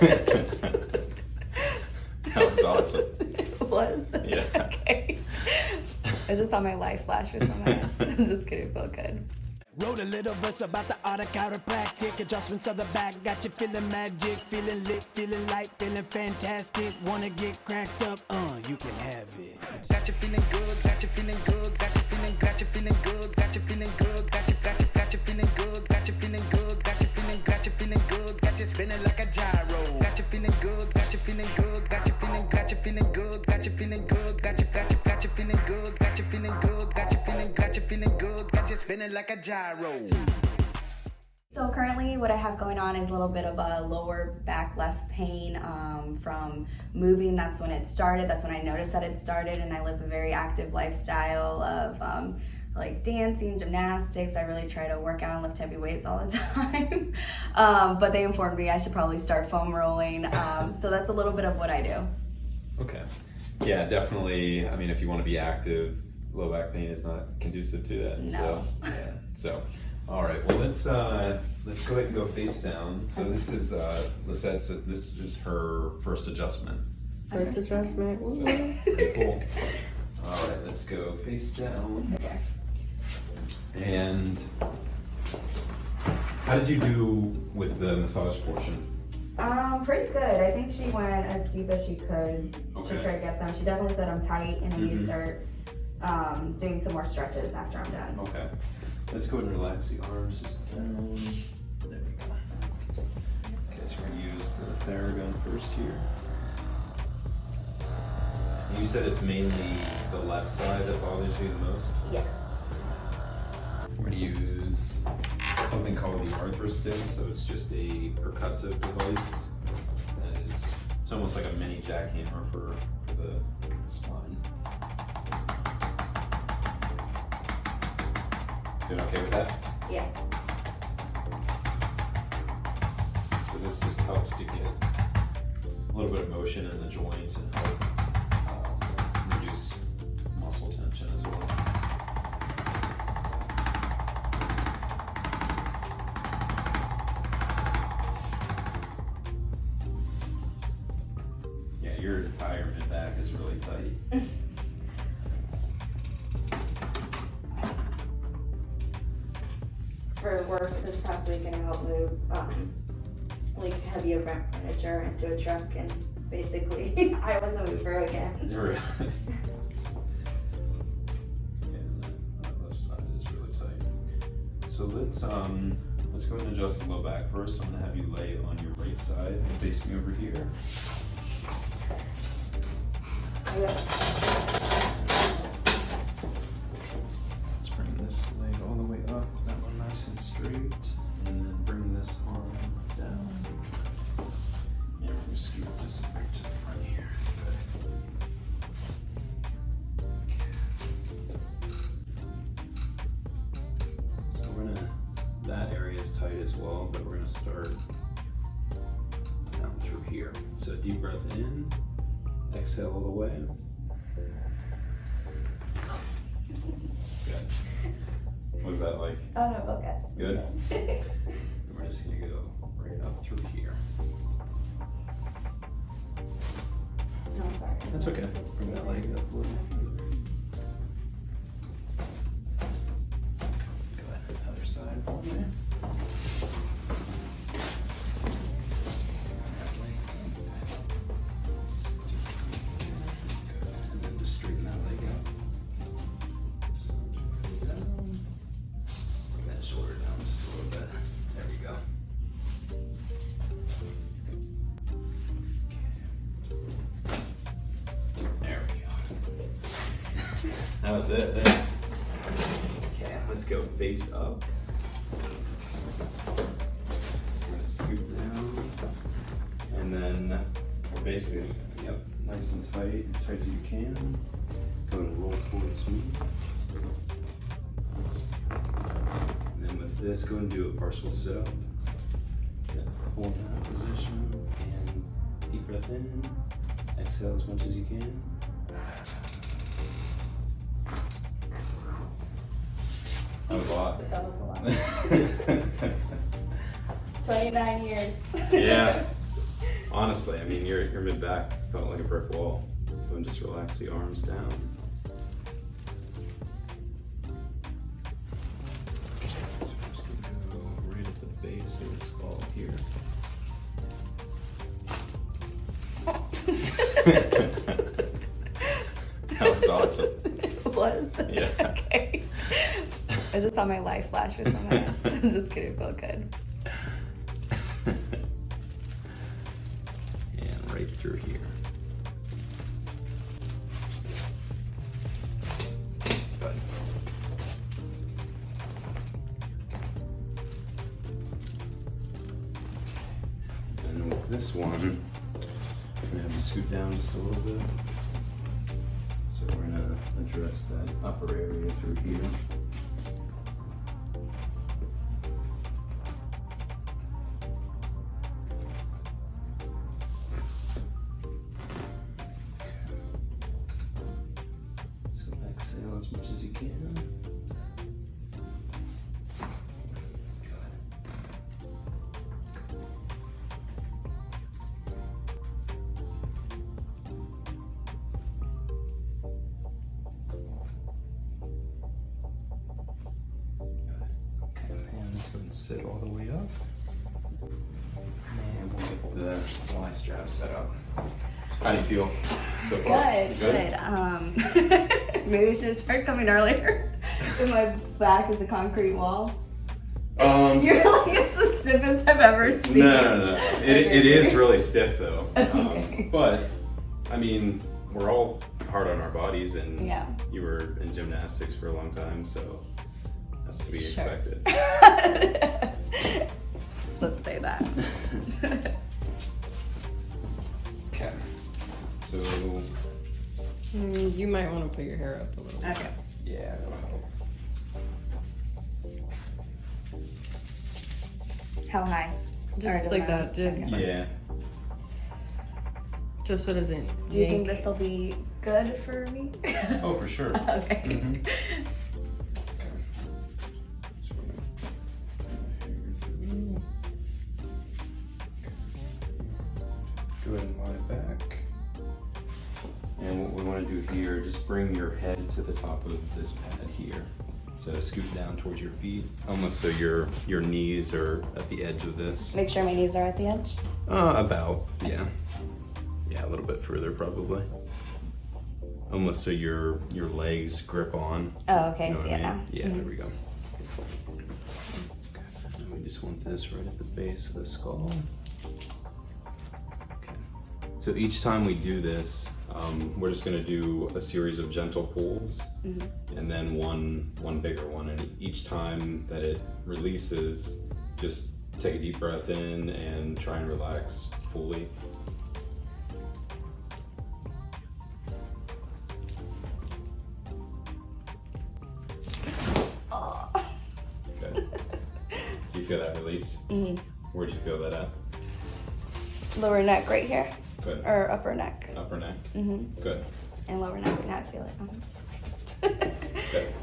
That was awesome. It was? Yeah. Okay. I just saw my life flash before my eyes. I'm just kidding, it felt good. Wrote a little verse about the art of chiropractic. Adjustments of the back got you feeling magic, feeling lit, feeling light, feeling fantastic. Wanna get cracked up? You can have it. Got you feeling good, got you feeling good, got you feeling good, got you feeling good, got you feeling good, got you feeling good, got you feeling good, got you feeling good, got you spinning like a gyro. Got you feeling good, got you feeling good, got you feeling good, got you feeling good, got you feeling good, got you feeling good, got you feeling good, got you feeling good, got you spinning like a gyro. So currently what I have going on is a little bit of a lower back left pain from moving. That's when it started. That's when I noticed that it started, and I live a very active lifestyle of like dancing, gymnastics. I really try to work out and lift heavy weights all the time. But they informed me I should probably start foam rolling. So that's a little bit of what I do. Okay. Yeah, definitely. I mean, if you want to be active, low back pain is not conducive to that. No. So, yeah. So, all right. Well, let's go ahead and go face down. So this is Lisette's. This is her first adjustment. First adjustment. So, pretty cool. All right. Let's go face down. Okay. And how did you do with the massage portion? Pretty good. I think she went as deep as she could Okay. to try to get them. She definitely said I'm tight, and I need to start doing some more stretches after I'm done. Okay. Let's go ahead and relax the arms just down. There we go. Okay, so we're going to use the Theragun first here. You said it's mainly the left side that bothers you the most? Yeah. We're going to use something called the Arthrostim, so it's just a percussive device that is, it's almost like a mini jackhammer for the spine. Doing okay with that? Yeah. So this just helps to get a little bit of motion in the joints and help reduce muscle tension as well. Yeah, your entire mid back is really tight. For work this past weekend, I helped move like heavy event furniture into a truck, and basically I was a mover again. Really? Yeah, that left side is really tight. So let's go ahead and adjust the low back first. I'm gonna have you lay on your right side and face me over here. Let's bring this leg all the way up, that one nice and straight, and then bring this arm down. And we're gonna scoot just right to the front here. Good. So we're gonna, that area is tight as well, but we're gonna start down through here. So deep breath in, exhale all the way. Good. What was that like? Oh no, okay. Good? And we're just gonna go right up through here. No, I'm sorry. That's okay. Bring that leg up a little. Go ahead, other side for me. And then just straighten that leg out. So, down. Bring that shoulder down just a little bit. There we go. There we go. That was it. Okay, let's go face up. We're gonna scoop down. And then we're basically, yep, nice and tight as you can. Go and roll towards me. And then with this, go and do a partial sit-up. Hold that position and deep breath in. Exhale as much as you can. That was a lot. That was a lot. 29 years. Yeah. Honestly, I mean, your mid-back felt like a brick wall. And just relax the arms down. Okay, so we're just gonna go right at the base of the skull here. That was awesome. It was? Yeah. Okay. I just saw my life flash with my eyes. I was just kidding, it felt good. And right through here. Good. And with this one, I'm gonna have you scoot down just a little bit. So we're gonna address that upper area through here. So exhale as much as you can. Sit all the way up. And we'll get the ystrap set up. How do you feel so far? Good. Maybe I should have started coming earlier. So my back is a concrete wall. You're like, it's the stiffest I've ever seen. No. It is really stiff though. Okay. But, I mean, we're all hard on our bodies, and Yeah. you were in gymnastics for a long time, so that's to be expected. Let's say that. Okay. So, You might want to put your hair up a little bit. Okay. yeah, that'll help. How high? Or Just does like that- that. okay. Yeah. Just so it doesn't. Do you think yank. this will be good for me? Oh, for sure. Okay. Mhm. Go ahead and lie back. And what we want to do here, just bring your head to the top of this pad here. So scoot down towards your feet, almost so your knees are at the edge of this. Make sure my knees are at the edge. About, yeah. Yeah, a little bit further probably. Almost so your legs grip on. Oh, okay. You know I see what it I now. mean? Yeah, there we go. Okay, and we just want this right at the base of the skull. Okay. So each time we do this, we're just gonna do a series of gentle pulls, and then one bigger one. And each time that it releases, just take a deep breath in and try and relax fully. Good. Do you feel that release? Where do you feel that at? Lower neck right here. Good. Or upper neck. Upper neck? Mm-hmm. Good. And lower neck. Now I feel it. Good.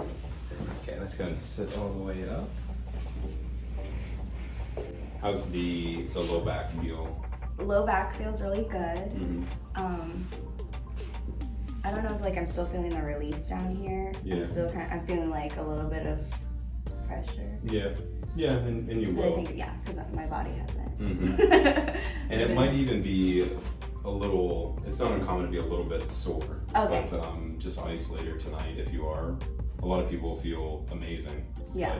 Okay, let's go and sit all the way up. How's the low back feel? Low back feels really good. Mm-hmm. I don't know if I'm still feeling the release down here. Yeah. I'm feeling like a little bit of pressure. Yeah. Yeah, and you But I will. think, yeah, because my body has it. Mm-hmm. And it might even be a little, it's not uncommon to be a little bit sore. Okay. But just isolate her tonight if you are. A lot of people feel amazing. Yeah.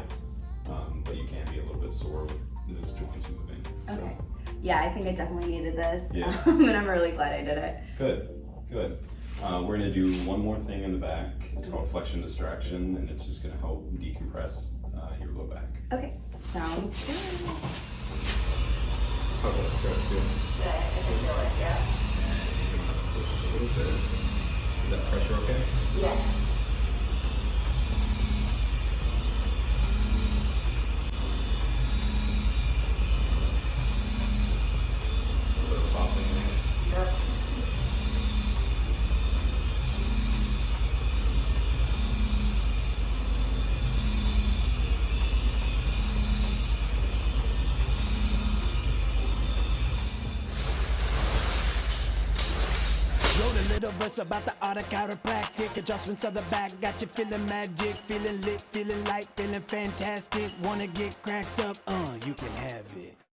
But you can be a little bit sore with those joints moving. So. Okay. Yeah, I think I definitely needed this. Yeah. And I'm really glad I did it. Good. We're gonna do one more thing in the back. It's called Flexion distraction, and it's just gonna help decompress your low back. Okay. Sounds good. How's that stretch feel? Good. I can feel it, yeah. Push a little bit. Is that pressure okay? Yeah. A little bit of popping in it. Yep. little verse about the art of chiropractic. Adjustments of the back got you feeling magic, feeling lit, feeling light, feeling fantastic. Wanna get cracked up? You can have it.